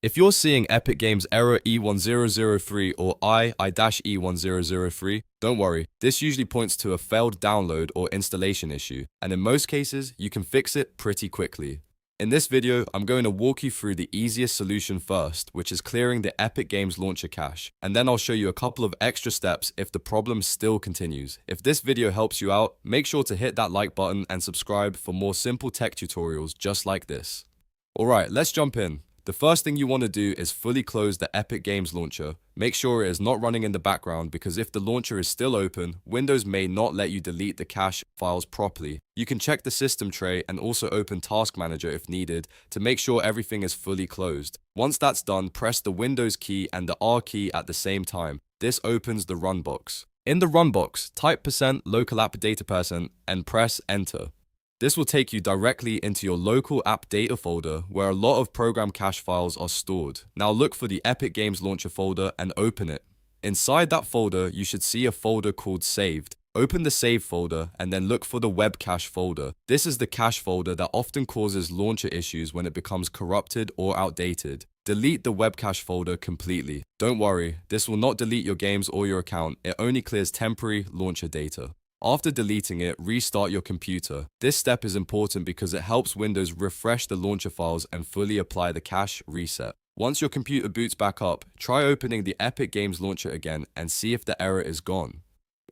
If you're seeing Epic Games error E1003 or I-E1003, don't worry, this usually points to a failed download or installation issue, and in most cases, you can fix it pretty quickly. In this video, I'm going to walk you through the easiest solution first, which is clearing the Epic Games launcher cache, and then I'll show you a couple of extra steps if the problem still continues. If this video helps you out, make sure to hit that like button and subscribe for more simple tech tutorials just like this. Alright, let's jump in. The first thing you want to do is fully close the Epic Games launcher. Make sure it is not running in the background because if the launcher is still open, Windows may not let you delete the cache files properly. You can check the system tray and also open Task Manager if needed to make sure everything is fully closed. Once that's done, press the Windows key and the R key at the same time. This opens the run box. In the run box, type %localappdata% and press enter. This will take you directly into your local app data folder where a lot of program cache files are stored. Now look for the Epic Games Launcher folder and open it. Inside that folder, you should see a folder called Saved. Open the Save folder and then look for the Webcache folder. This is the cache folder that often causes launcher issues when it becomes corrupted or outdated. Delete the Webcache folder completely. Don't worry, this will not delete your games or your account. It only clears temporary launcher data. After deleting it, restart your computer. This step is important because it helps Windows refresh the launcher files and fully apply the cache reset. Once your computer boots back up, try opening the Epic Games launcher again and see if the error is gone.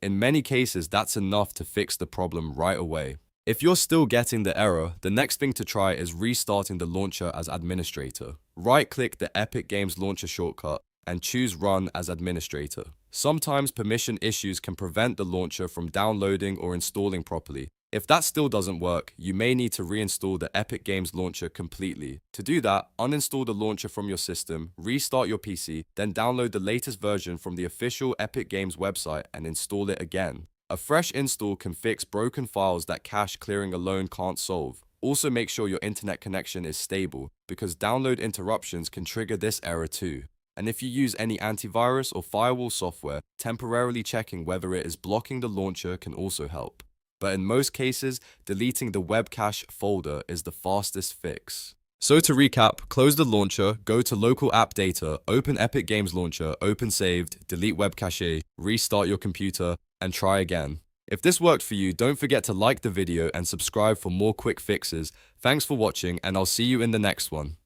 In many cases, that's enough to fix the problem right away. If you're still getting the error, the next thing to try is restarting the launcher as administrator. Right-click the Epic Games launcher shortcut and choose Run as administrator. Sometimes permission issues can prevent the launcher from downloading or installing properly. If that still doesn't work, you may need to reinstall the Epic Games launcher completely. To do that, uninstall the launcher from your system, restart your PC, then download the latest version from the official Epic Games website and install it again. A fresh install can fix broken files that cache clearing alone can't solve. Also make sure your internet connection is stable, because download interruptions can trigger this error too. And if you use any antivirus or firewall software, temporarily checking whether it is blocking the launcher can also help. But in most cases, deleting the Webcache folder is the fastest fix. So to recap, close the launcher, go to Local App Data, open Epic Games Launcher, open Saved, delete Webcache, restart your computer, and try again. If this worked for you, don't forget to like the video and subscribe for more quick fixes. Thanks for watching, and I'll see you in the next one.